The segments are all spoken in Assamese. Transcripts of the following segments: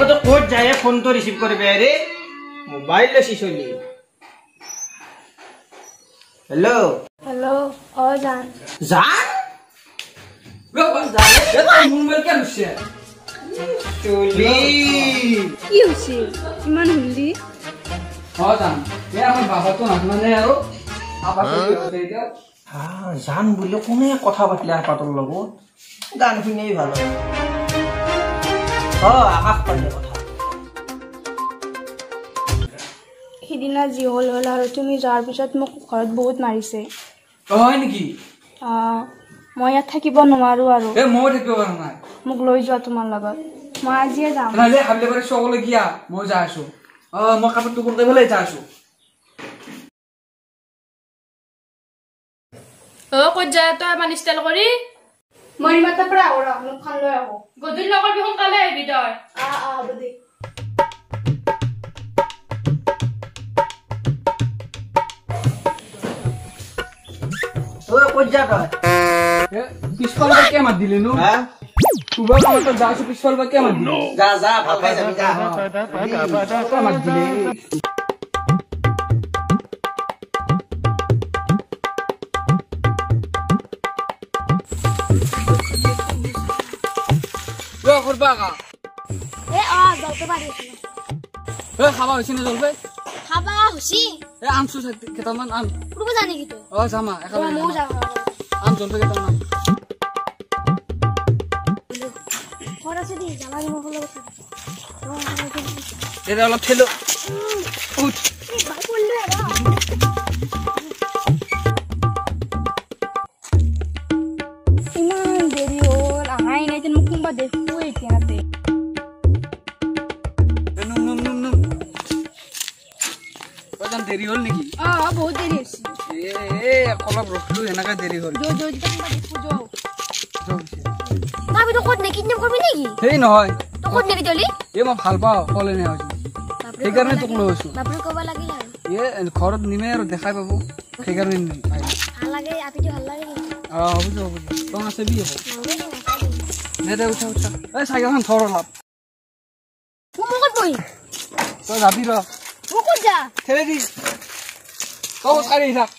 अब तो कोट जाए फोन तो रिसीव कर बे रे मोबाइल ले सिसोली हेलो हेलो ओ जान जान वे बस जाने ये तो मोबाइल क्या लुसे चुली কি হৈছে ইমান হুলি हां जान ये আমার বাবা তো না মানে আৰু আবার কি হতে এটা हां जान বলে কোনে কথা পাতলে আর পাতল লগো গান শুনেই ভালো আকাশ পালে কথা সিদিনা যি হল হল আৰু তুমি যোৱাৰ পিছত মোক ঘৰত বহুত মাৰিছে হয় নেকি মই ইয়াত থাকিব নোৱাৰো আৰু এ মই থাকিব পাৰা নাই মোক লৈ যোৱা তোমাৰ লগত মই আজিয়ে যাম নালে হাবলে করে সকলে গিয়া মই যা আছো মই কাপড় টুকুর করে ফেলে যা আছো ক'ত যায় তই ইমান ষ্টাইল কৰি মই মাত্ৰ পৰা আহৰা মোক খান লৈ আহো গধূলি লগৰ বিহুন কালে আহিবি তই হ'ব দে ক'ত যা তই পিছফাল কে মাত দিলে নো হ্যাঁ সুবা কাম তো যা আছো পিছফাল কে মাত দিলে যা যা ভাল খাই যাবি যা কে মাত দিলে ও করবা কা যাওতে পাৰি এ খাবা হইছে না জলবে খাবা হুছি এ আমসু কেতামান আম পুরো জানি কি তো জামা এখানে মও যাও আম জলবে কেতামান খরাছে দি জামা দিব হলো এটা অলপ ঠেলো উঠ ভাই বললে ইমান দেৰি হ'ল আহাই নাই তেন মোক কোনবা দেখো এতিয়াতে নুম নুম নুম নুম কজন দেরি হল নাকি বহুত দেৰি হৈছে এ কলপ ৰখলো এনেকা দেৰি হল যো যো কোনবা দেখো যো জলছে ভাবি তো ক'ত নেকি কিডন্যাপ করবি নাকি সেই নহয় তো ক'ত নেকি চলি এ মই ভাল পাওঁ কলে নে হৈছে সেইকাৰণে তোক লৈ আছো বাপৰে কবা লাগি আৰু এ ঘৰত নিমে আৰু দেখাই পাব সেইকাৰণে ভাল লাগে আপিটো ভাল লাগে হ'ব হ'ব তই আছে বি হ'ব নে দে উঠা উঠা এই চাইকেলখন থৰ অলপ মোক ক'ত বহি তই যাবি ৰ মোক ক'ত যা ঠেলে দি তই চাৰি থাক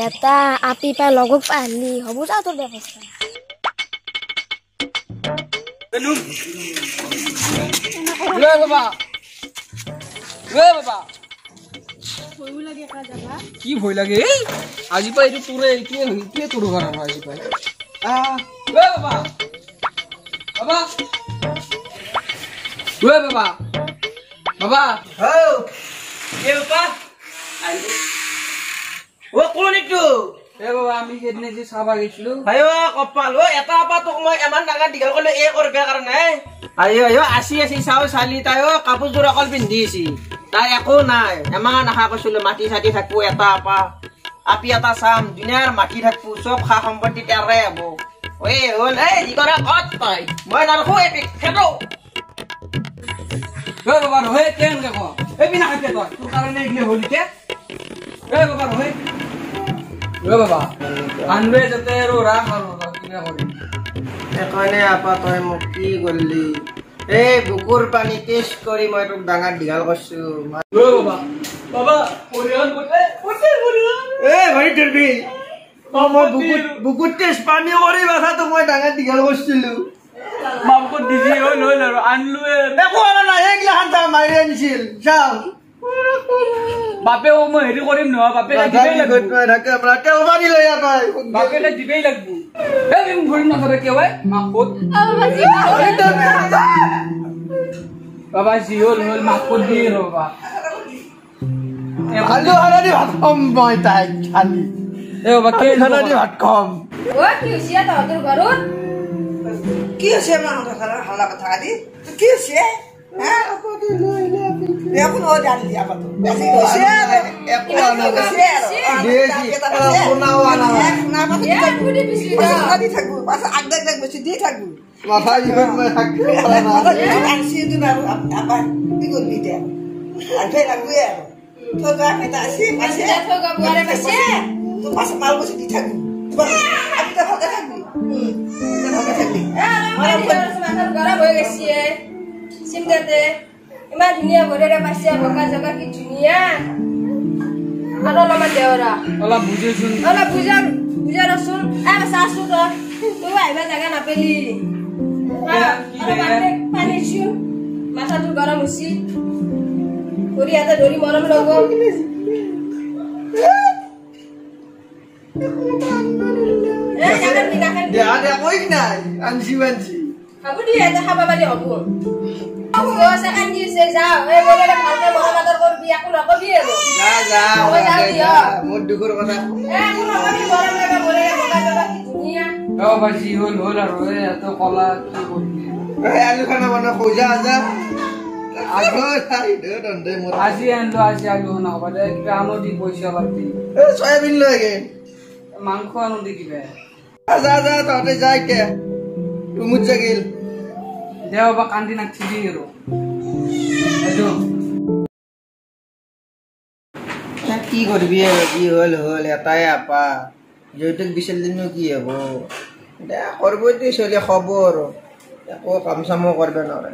এটা আপি পাই লগক পাহলি হ'ব যা তোৰ ব্যৱস্থা বাবা ভয়ও লাগে কা যাবা কি ভয় লাগে আজি পাই এইটো তোৰে এইটোৱে তোৰ ঘৰ আৰু আজি পাই বাবা বাবা বাবা বাবা হৌ কে বাবা আইলো ও কোন ইটো এ বাবা আমি কেদিনে যে চাবা গৈছিলো আয়ো কপাল ও এটা আপা তোক মই এমান ডাঙৰ দীঘল কৰিলে এ কৰবে কাৰণে আয়ো আয়ো আসি চাও চালি তাই কাপোৰযোৰ অকল পিন্ধি আছি তাই একো নাই এমান আশা কৰিছিলো মাটি চাটি থাকবো এটা আপা আপি এটা চাম দুনিয়াৰ মাটি থাকবো চব খা সম্পত্তি তাৰে হব ঐ হ'ল এই যি কৰা কত তই মই নাৰখো এপিক খেতো বাবা ৰহে কেন দেখো এই বিনা খাইতে তই তোৰ কাৰণে এগলে হলিতে বাবা ৰহে বাবা আনবে যাতে আৰু ৰাখ আৰু কিনা কৰি এখানে আপা তই মোক কি কৰলি এই বুকুৰ পানি টেস্ট কৰি মই তোক ডাঙৰ দীঘল কৰছো বাবা বাবা পৰিহান কৰতে এ ভাই ধৰবি মই বুকুৰ টেস্ট পানি কৰি বাসা তোক মই ডাঙৰ দীঘল কৰছিলো মামকো দিজি হল হল আৰু আনলুৱে একো আনা নাই এইগিলা হান্তা মাৰি আনিছিল চাও বাপে ও মই হেৰি কৰিম নহয় বাপে দিবেই লাগব থাকে আমরা তেল পানি লৈ আ তই বাপে দিবেই লাগব এই বিম ভৰিম না ধৰে কেওই মাকত বাবা জি হল হল মাকত দি ৰবা আলু হালদি ভাত কম মই তাই খালি এ বাবা কে হালদি ভাত কম ও কি হৈছে তোৰ ঘৰত কি হৈছে হালা কথা আদি কি হৈছে এখন ডালি দিয়া পাতো বেছি দি থাকবো মাথা জীবন মই থাকবো কি করবি এটা লাগবে আর থগা এটা আছে পাশে তো পাশে মাল বসে দি থাকবো আমি তো ভাগে থাকবি ভাগে থাকবি মাথার গরম হয়ে গেছে চিন্তাতে ইমান ধুনীয়া ভৰিৰে পাইছে বগা জগা কি ধুনীয়া আৰু অলপমান দেওৰা অলপ বুজিছোন অলপ বুজাৰচোন চাচোন তই আহিবা জাগা নাপেলি পানী দিছোঁ মাথাটো গৰম হৈছি ভৰি হাতে ধৰি মৰম ল'ব হ'ব দি এটা খাব পাৰি হ'ব মোৰ দুখৰ কথা বাজি হ'ল হ'ল আৰু এত কলা কি কৰিবি আলু খানা বনা খোজা আজা আজি আনলো আজি আলু বনাব দে কিবা আনো দি পইচা লাগি চয়াবিন লৈ গে মাংস আনো দি কিবা আজা আজা তহঁতে যা এতিয়া ৰুমত জাগিল দেও বা কান্দি নাকছিলি আৰু এইটো কি কৰিবি আৰু কি হ'ল হ'ল এটাই আপা যৌতুক বিচাৰিলেনো কি হ'ব দে কৰিবতো চলি খাব আৰু একো কাম চামো কৰিব নোৱাৰে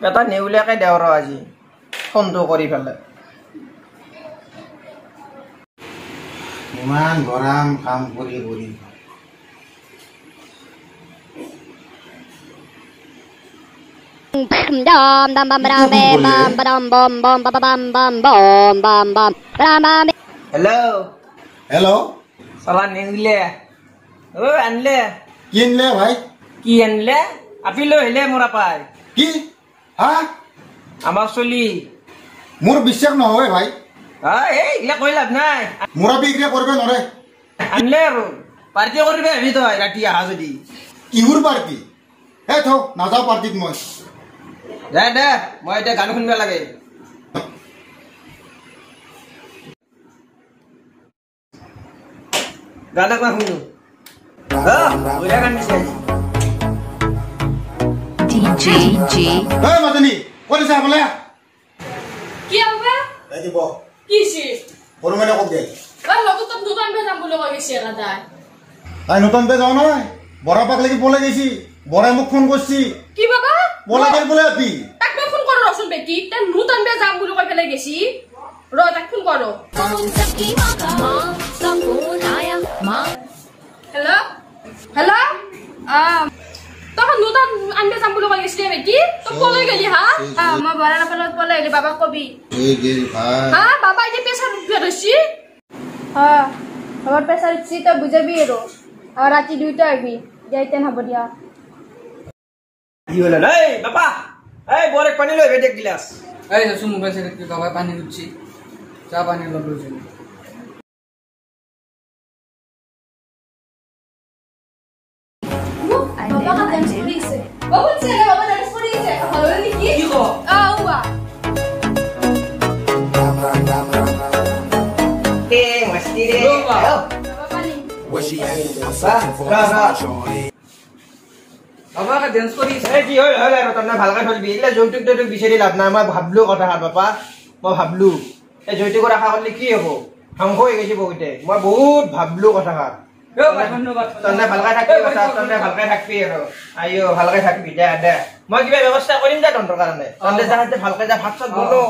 এটা নেউলীয়াকে দেও ৰ আজি ফোনটো কৰি পেলাই ইমান গৰম কাম কৰি কৰি Dum dum bum bum bum bum bum bum bum bum bum bum bum bum. Hello' hello' চালা নেউলীয়া অ আনলে কি আনিলে ভাই কি আনলে আপি লৈ আহিলে মোৰ আপাই কি হা আমাৰ চলি মোৰ বিশ্বাস নহয় ভাই এইগিলা কৈ লাভ নাই মোৰ আপি এইগিলা কৰিব নোৱাৰে আনলে আৰু পাৰ্টি কৰিবি আহিবি তই ৰাতি আহা যদি কিহৰ পাৰ্টি থ নাযাওঁ পাৰ্টিত মই দে দে মই এতিয়া গান শুনিব লাগে গান একবাৰ শুনো বঢ়িয়া গান দিছে মাজনী ক'ত আছা বোলে কি হবে দিব কিছি সৰু মানে ক'ত গেল লগত দোকান পে যাম বুলি কৈ গৈছে দাদা তাই নতুনকে যাওঁ নহয় বৰা পাক লাগি পলাই গৈছি বৰাই মোক ফোন কৰিছি কি বাবা পলাই গেল বোলে আপি তাক মই ফোন কৰো ৰচোন বেটি তে নতুন বে যাম বুলি কৈ পেলাই গেছি ৰ তাক ফোন কৰো হেল্ল' হেল্ল' তখন নতুন আনবে যাম বুলি কৈ গৈছিলে বেটি তই পলাই গেলি হা মই বৰা নাপালত পলাই আহিলি বাবাক কবি হা বাবা এতিয়া পেছাৰ উঠিয়া হৈছি আমার প্রেসার উঠছি তো বুঝাবি এরো আর রাতে 2টা আসবি যাইতেন হব দিয়া কি হল এই বাবা এই বড় এক পানি লই বেট এক গ্লাস এই যে মোবাইল সেট কি বাবা পানি দিচ্ছি চা পানি লইছি বাবা কা ডান্স করিছে বহুত ছেলে বাবা ডান্স করিছে হলো নাকি কি কো ওয়া mesti deh. বাবা কা ডান্স করিছে কি হল হল আৰু তনে ভালকে চলবি ইলা যৌতুক যৌতুক বিচাৰি লাভ নাই মই ভাবলো কথা বাবা মই ভাবলো এই যৌতুকৰ আশা কৰিলে কি হ'ব ধ্বংস হৈ গৈছে বহুতে মই বহুত ভাবলো কথা তনে ভালকে থাকবি কথা তনে ভালকে থাকবি আৰু আইও ভালকে থাকবি দে দে মই কিবা ব্যৱস্থা কৰিম দে তন্তৰ কাৰণে তনে যাতে ভালকে যা ভাত চাত বনো